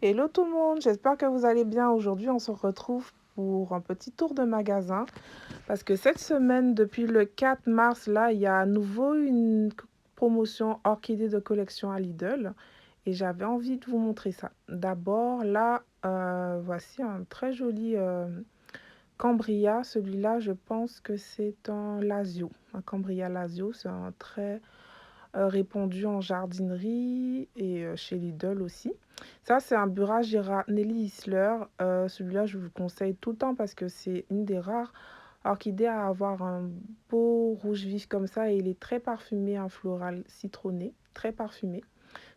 Hello tout le monde, j'espère que vous allez bien. Aujourd'hui, on se retrouve pour un petit tour de magasin parce que cette semaine, depuis le 4 mars, là, il y a à nouveau une promotion orchidée de collection à Lidl et j'avais envie de vous montrer ça. D'abord, là, voici un très joli Cambria. Celui-là, je pense que c'est un Lasio. Un Cambria Lasio, c'est un très répandu en jardinerie et chez Lidl aussi. Ça, c'est un Burra Nelly Isler. Celui-là, je vous conseille tout le temps parce que c'est une des rares orchidées à avoir un beau rouge vif comme ça et il est très parfumé, un floral citronné, très parfumé.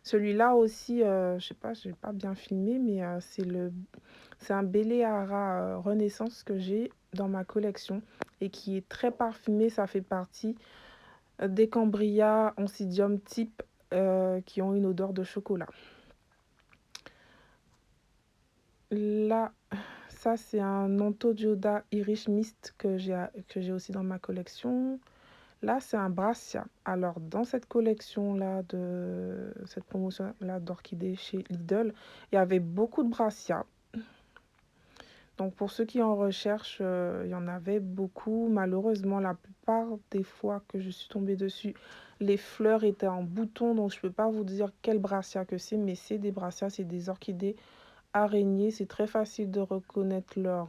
Celui-là aussi, je sais pas, je n'ai pas bien filmé, mais c'est un Béléara Renaissance que j'ai dans ma collection et qui est très parfumé. Ça fait partie des Cambria Oncidium type qui ont une odeur de chocolat. Là, ça c'est un Anthodioda Irish Mist que j'ai aussi dans ma collection. Là, c'est un Brassia. Alors, dans cette collection-là, de cette promotion-là d'orchidées chez Lidl, il y avait beaucoup de Brassia. Donc, pour ceux qui en recherchent, il y en avait beaucoup. Malheureusement, la plupart des fois que je suis tombée dessus, les fleurs étaient en bouton. Donc, je ne peux pas vous dire quel Brassia que c'est, mais c'est des Brassia, c'est des orchidées araignées. C'est très facile de reconnaître leurs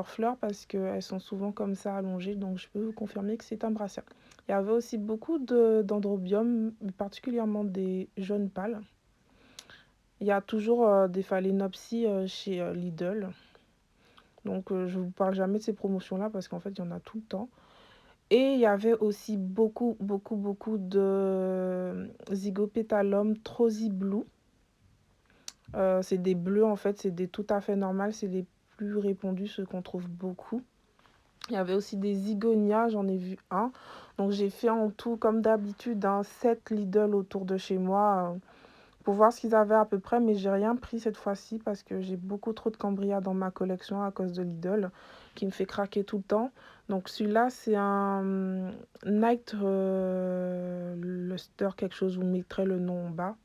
fleurs parce qu'elles sont souvent comme ça allongées. Donc, je peux vous confirmer que c'est un Brassia. Il y avait aussi beaucoup d'androbium, particulièrement des jaunes pâles. Il y a toujours des phalaenopsis chez Lidl. Donc, je ne vous parle jamais de ces promotions-là parce qu'en fait, il y en a tout le temps. Et il y avait aussi beaucoup, beaucoup, beaucoup de Zygopétalum Trosy Blue. C'est des bleus, en fait, c'est des tout à fait normales. C'est les plus répandus, ceux qu'on trouve beaucoup. Il y avait aussi des zigonias, j'en ai vu un. Donc, j'ai fait en tout, comme d'habitude, un 7 Lidl autour de chez moi pour voir ce qu'ils avaient à peu près, mais j'ai rien pris cette fois-ci parce que j'ai beaucoup trop de Cambria dans ma collection à cause de Lidl qui me fait craquer tout le temps. Donc celui-là, c'est un Night Luster quelque chose, vous mettrez le nom en bas.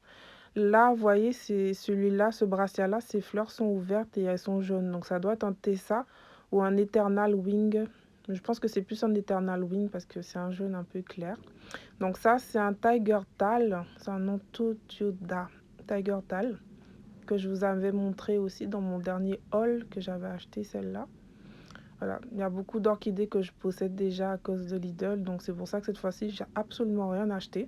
Là, vous voyez, c'est celui-là, ce brassière-là, ses fleurs sont ouvertes et elles sont jaunes. Donc ça doit être un Tessa ou un Eternal Wing. Je pense que c'est plus un Eternal Wing parce que c'est un jaune un peu clair. Donc ça, c'est un Tiger Tal, c'est un Anthodioda Tiger Tal que je vous avais montré aussi dans mon dernier haul que j'avais acheté celle-là. Voilà, il y a beaucoup d'orchidées que je possède déjà à cause de Lidl, donc c'est pour ça que cette fois-ci, j'ai absolument rien acheté.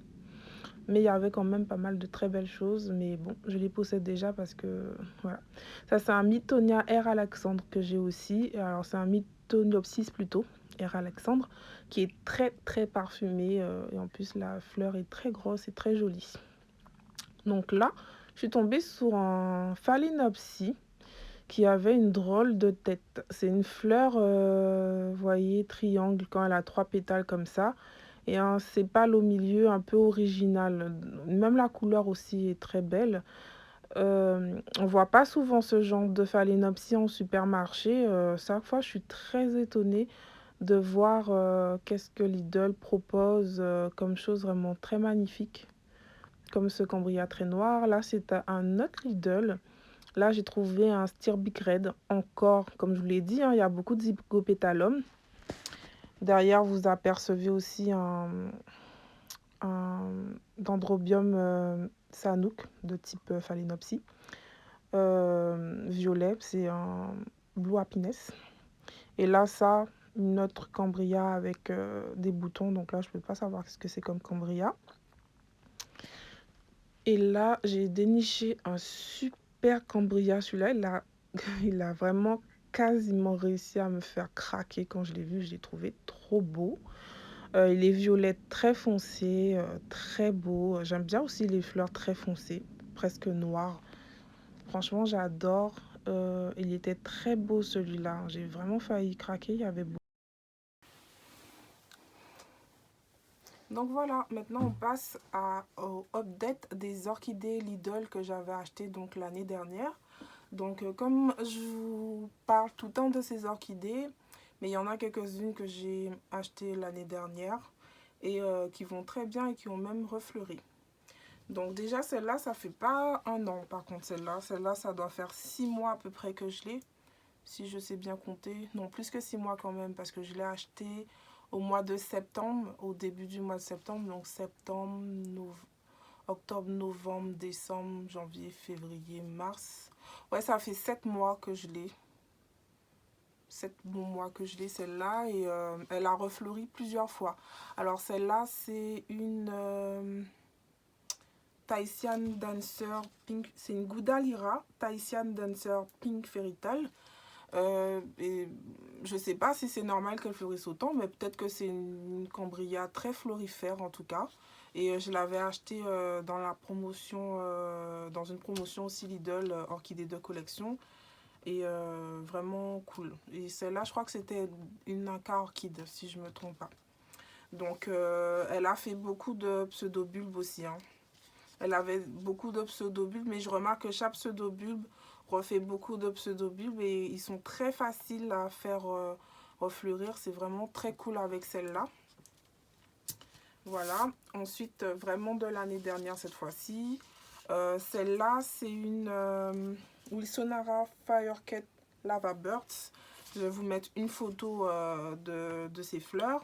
Mais il y avait quand même pas mal de très belles choses, mais bon, je les possède déjà parce que voilà. Ça, c'est un Mythonia R. Alexandre que j'ai aussi. Alors, c'est un Mythoniopsis plutôt, R. Alexandre, qui est très très parfumé et en plus, la fleur est très grosse et très jolie. Donc là, je suis tombée sur un Phalaenopsis qui avait une drôle de tête. C'est une fleur, vous voyez, triangle quand elle a 3 pétales comme ça. Et un sépale au milieu un peu original. Même la couleur aussi est très belle. On voit pas souvent ce genre de phalaenopsis en supermarché. Chaque fois, je suis très étonnée de voir qu'est-ce que Lidl propose comme chose vraiment très magnifique. Comme ce cambria très noir. Là, c'est un autre Lidl. Là, j'ai trouvé un Stirbic Red. Encore, comme je vous l'ai dit, hein, il y a beaucoup de Zygopétalum. Derrière, vous apercevez aussi un Dendrobium Sanouk de type Phalaenopsis. Violet, c'est un Blue Happiness. Et là, ça, une autre Cambria avec des boutons. Donc là, je ne peux pas savoir ce que c'est comme Cambria. Et là, j'ai déniché un super Cambria. Celui-là, il a vraiment quasiment réussi à me faire craquer quand je l'ai vu. Je l'ai trouvé trop beau. Il est violet très foncé, très beau. J'aime bien aussi les fleurs très foncées, presque noires. Franchement, j'adore. Il était très beau celui-là. J'ai vraiment failli craquer. Il y avait beau. Donc voilà, maintenant on passe au update des orchidées Lidl que j'avais achetées donc l'année dernière. Donc comme je vous parle tout le temps de ces orchidées, mais il y en a quelques-unes que j'ai achetées l'année dernière et qui vont très bien et qui ont même refleuri. Donc déjà celle-là, ça fait pas un an par contre celle-là, ça doit faire 6 mois à peu près que je l'ai. Si je sais bien compter, non plus que 6 mois quand même parce que je l'ai acheté au mois de septembre, au début du mois de septembre, donc septembre, octobre, novembre, décembre, janvier, février, mars. Ouais, ça fait 7 mois que je l'ai. 7 bons mois que je l'ai celle-là et elle a refleuri plusieurs fois. Alors celle-là, c'est une Tahitian Dancer Pink, c'est une Gouda Lyra Tahitian Dancer Pink Fairy Tale. Et je sais pas si c'est normal qu'elle fleurisse autant, mais peut-être que c'est une cambria très florifère en tout cas. Et je l'avais acheté dans la promotion, dans une promotion aussi Lidl, Orchidée de collection. Et vraiment cool. Et celle-là, je crois que c'était une Inca Orchide, si je me trompe pas. Donc, elle a fait beaucoup de pseudobulbes aussi, hein. Elle avait beaucoup de pseudobulbes, mais je remarque que chaque pseudobulbe refait beaucoup de pseudobulbes et ils sont très faciles à faire refleurir. C'est vraiment très cool avec celle-là. Voilà. Ensuite, vraiment de l'année dernière cette fois-ci. Celle-là, c'est une Wilsonara Firecat Lava Birds. Je vais vous mettre une photo de ces fleurs.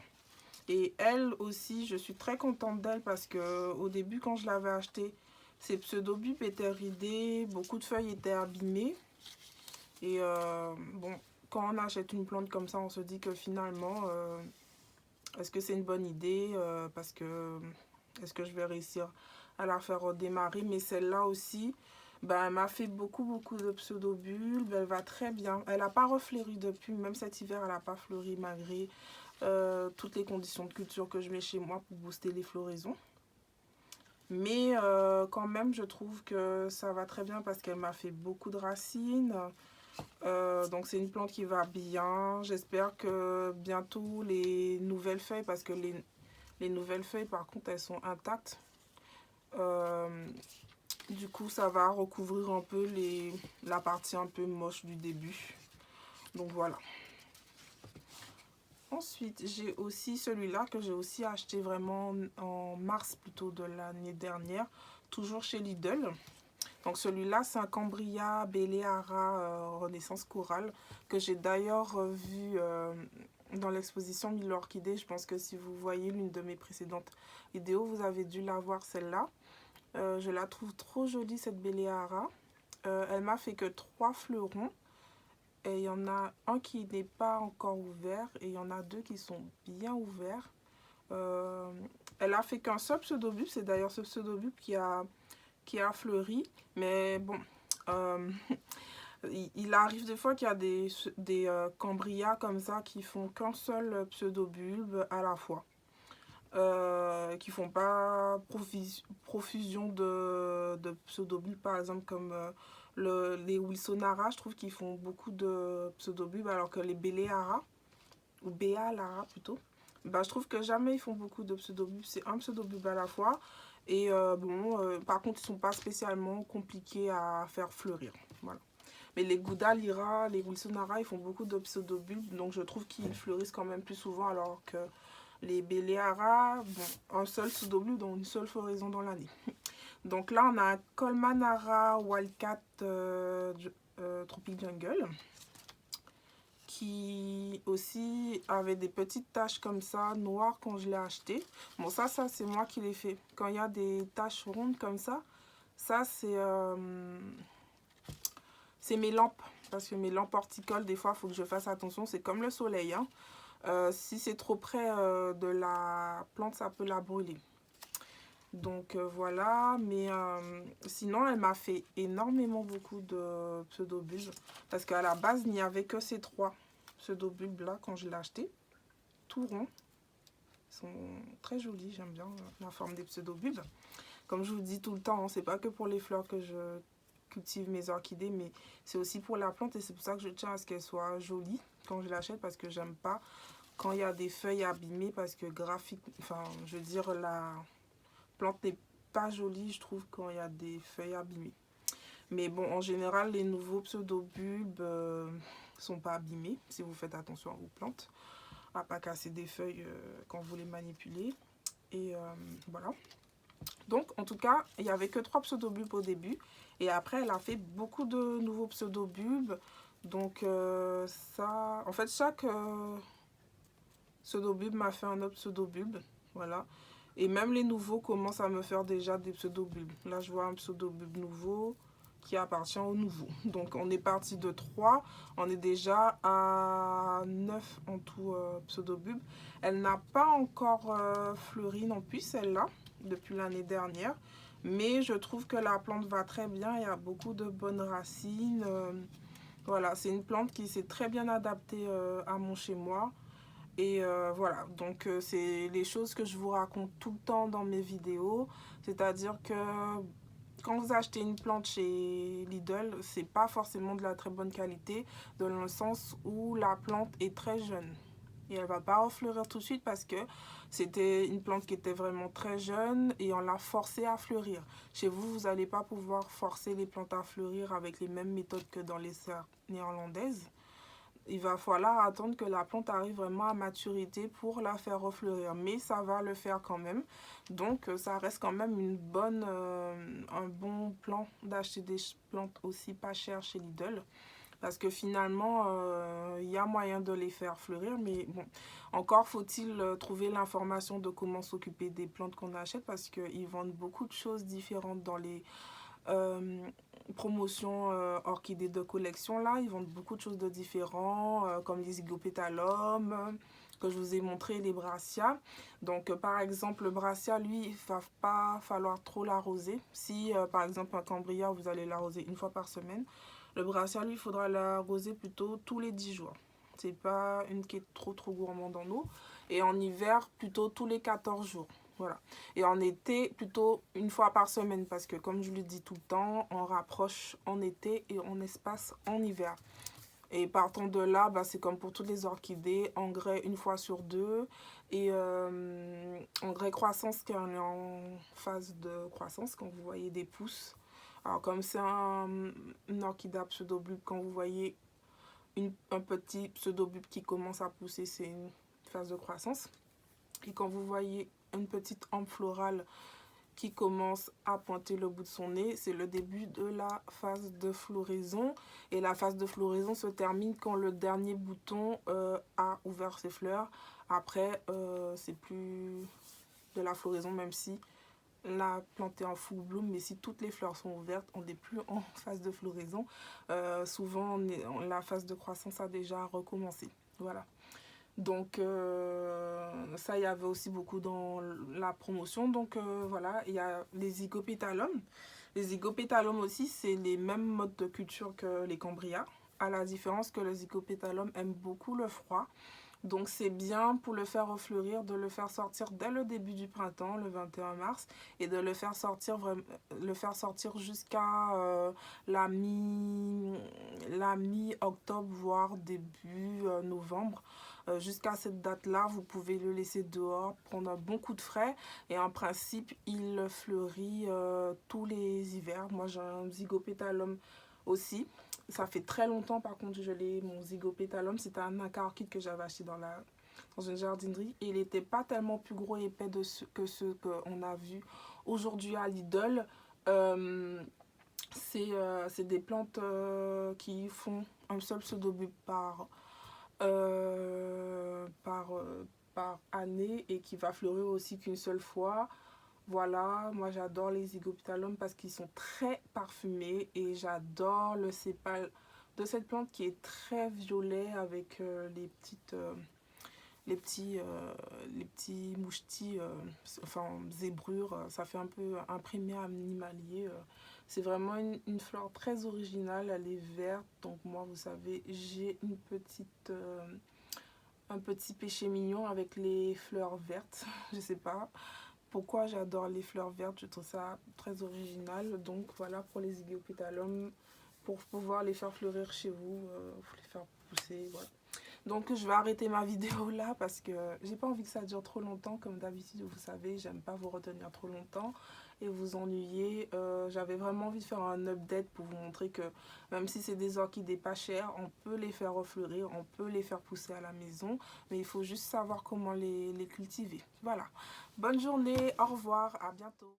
Et elle aussi, je suis très contente d'elle parce que au début, quand je l'avais achetée, ses pseudobulbes étaient ridés, beaucoup de feuilles étaient abîmées. Et bon, quand on achète une plante comme ça, on se dit que finalement, est-ce que c'est une bonne idée parce que est-ce que je vais réussir à la faire redémarrer? Mais celle-là aussi, ben, elle m'a fait beaucoup de pseudobulbes. Elle va très bien. Elle n'a pas refleuri depuis, même cet hiver, elle n'a pas fleuri malgré toutes les conditions de culture que je mets chez moi pour booster les floraisons. Mais quand même, je trouve que ça va très bien parce qu'elle m'a fait beaucoup de racines. Donc c'est une plante qui va bien. J'espère que bientôt les nouvelles feuilles, parce que les nouvelles feuilles par contre elles sont intactes. Du coup ça va recouvrir un peu la partie un peu moche du début. Donc voilà. Ensuite, j'ai aussi celui-là que j'ai aussi acheté vraiment en mars plutôt de l'année dernière, toujours chez Lidl. Donc celui-là, c'est un Cambria Beleara Renaissance Coral que j'ai d'ailleurs vu dans l'exposition Mille Orchidées. Je pense que si vous voyez l'une de mes précédentes vidéos, vous avez dû la voir celle-là. Je la trouve trop jolie cette Beleara. Elle m'a fait que 3 fleurons. Et il y en a un qui n'est pas encore ouvert et il y en a 2 qui sont bien ouverts. Elle a fait qu'un seul pseudobulbe, c'est d'ailleurs ce pseudobulbe qui a fleuri. Mais bon, il arrive des fois qu'il y a des cambrias comme ça qui font qu'un seul pseudobulbe à la fois. Qui font pas profusion de pseudobulbes, par exemple comme les Wilsonara, je trouve qu'ils font beaucoup de pseudobulbes, alors que les Beleara, ou Béalara plutôt, bah, je trouve que jamais ils font beaucoup de pseudobulbes, c'est un pseudobulbe à la fois. Et bon, par contre, ils sont pas spécialement compliqués à faire fleurir. Voilà. Mais les Gouda Lyra, les Wilsonara, ils font beaucoup de pseudobulbes, donc je trouve qu'ils fleurissent quand même plus souvent, alors que les Beleara, bon, un seul pseudobulbe, donc une seule floraison dans l'année. Donc là, on a un Colmanara Wildcat Tropic Jungle qui aussi avait des petites taches comme ça, noires quand je l'ai acheté. Bon, ça c'est moi qui l'ai fait. Quand il y a des taches rondes comme ça c'est mes lampes. Parce que mes lampes horticoles, des fois, il faut que je fasse attention. C'est comme le soleil, hein. Si c'est trop près de la plante, ça peut la brûler. Donc voilà, mais sinon elle m'a fait énormément beaucoup de pseudobulbes. Parce qu'à la base, il n'y avait que ces 3 pseudobulbes là quand je l'ai acheté. Tout rond. Ils sont très jolis, j'aime bien la forme des pseudobulbes. Comme je vous dis tout le temps, hein, c'est pas que pour les fleurs que je cultive mes orchidées, mais c'est aussi pour la plante et c'est pour ça que je tiens à ce qu'elle soit jolie quand je l'achète, parce que j'aime pas quand il y a des feuilles abîmées, parce que je veux dire, la plante n'est pas jolie, je trouve, quand il y a des feuilles abîmées. Mais bon, en général, les nouveaux pseudobulbes sont pas abîmés, si vous faites attention à vos plantes, à pas casser des feuilles quand vous les manipulez. Et voilà. Donc, en tout cas, il n'y avait que 3 pseudobulbes au début. Et après, elle a fait beaucoup de nouveaux pseudobulbes. Donc, ça... En fait, chaque pseudobulbe m'a fait un autre pseudobulbe. Voilà. Et même les nouveaux commencent à me faire déjà des pseudobulbes. Là, je vois un pseudobulbe nouveau qui appartient au nouveau. Donc, on est parti de 3. On est déjà à 9 en tout pseudobulbes. Elle n'a pas encore fleuri non plus, celle-là, depuis l'année dernière. Mais je trouve que la plante va très bien. Il y a beaucoup de bonnes racines. Voilà, c'est une plante qui s'est très bien adaptée à mon chez-moi. Et voilà, donc c'est les choses que je vous raconte tout le temps dans mes vidéos. C'est-à-dire que quand vous achetez une plante chez Lidl, c'est pas forcément de la très bonne qualité, dans le sens où la plante est très jeune. Et elle va pas refleurir tout de suite parce que c'était une plante qui était vraiment très jeune et on l'a forcée à fleurir. Chez vous, vous n'allez pas pouvoir forcer les plantes à fleurir avec les mêmes méthodes que dans les serres néerlandaises. Il va falloir attendre que la plante arrive vraiment à maturité pour la faire refleurir. Mais ça va le faire quand même. Donc ça reste quand même un bon plan d'acheter des plantes aussi pas chères chez Lidl. Parce que finalement, il y a moyen de les faire fleurir. Mais bon, encore faut-il trouver l'information de comment s'occuper des plantes qu'on achète. Parce qu'ils vendent beaucoup de choses différentes dans les euh, promotion orchidées de collection là, ils vendent beaucoup de choses de différents comme les zygopétalums que je vous ai montré, les brassia. Donc par exemple le brassia, lui, il va pas falloir trop l'arroser. Si par exemple un cambrioleur, vous allez l'arroser une fois par semaine, le brassia, lui, il faudra l'arroser plutôt tous les 10 jours. C'est pas une qui est trop gourmande en eau. Et en hiver, plutôt tous les 14 jours. Voilà. Et en été, plutôt une fois par semaine, parce que comme je le dis tout le temps, on rapproche en été et on espace en hiver. Et partant de là, bah, c'est comme pour toutes les orchidées, engrais une fois sur deux. Et engrais croissance quand on est en phase de croissance, quand vous voyez des pousses. Alors comme c'est une orchidée à pseudobulbe, quand vous voyez un petit pseudobulbe qui commence à pousser, c'est une phase de croissance. Et quand vous voyez une petite hampe florale qui commence à pointer le bout de son nez, c'est le début de la phase de floraison. Et la phase de floraison se termine quand le dernier bouton a ouvert ses fleurs. Après, c'est plus de la floraison, même si la plante est en full bloom, mais si toutes les fleurs sont ouvertes, on n'est plus en phase de floraison. Souvent, la phase de croissance a déjà recommencé. Voilà. Donc ça, il y avait aussi beaucoup dans la promotion. Donc voilà, il y a les zygopétalums. Les zygopétalums aussi, c'est les mêmes modes de culture que les cambrias. À la différence que le zygopétalum aime beaucoup le froid. Donc c'est bien pour le faire refleurir, de le faire sortir dès le début du printemps, le 21 mars, et de le faire sortir jusqu'à la mi-octobre, voire début novembre. Jusqu'à cette date-là, vous pouvez le laisser dehors, prendre un bon coup de frais, et en principe, il fleurit tous les hivers. Moi, j'ai un zygopétalum aussi. Ça fait très longtemps, par contre, je l'ai, mon zygopétalum. C'était un acarorchide que j'avais acheté dans une jardinerie. Et il n'était pas tellement plus gros et épais que ceux qu'on a vus aujourd'hui à Lidl. C'est des plantes qui font un seul pseudobulbe par, par année et qui va fleurir aussi qu'une seule fois. Voilà, moi j'adore les zygopétalums parce qu'ils sont très parfumés et j'adore le sépale de cette plante qui est très violet avec les petits mouchetis, enfin zébrures, ça fait un peu imprimé animalier. C'est vraiment une fleur très originale, elle est verte, donc moi vous savez j'ai un petit péché mignon avec les fleurs vertes, je sais pas. Pourquoi j'adore les fleurs vertes, je trouve ça très original. Donc voilà pour les zygopétalums, pour pouvoir les faire fleurir chez vous, les faire pousser, voilà. Donc je vais arrêter ma vidéo là parce que j'ai pas envie que ça dure trop longtemps. Comme d'habitude, vous savez, j'aime pas vous retenir trop longtemps et vous ennuyer. J'avais vraiment envie de faire un update pour vous montrer que même si c'est des orchidées pas chères, on peut les faire refleurir, on peut les faire pousser à la maison, mais il faut juste savoir comment les cultiver. Voilà. Bonne journée, au revoir, à bientôt.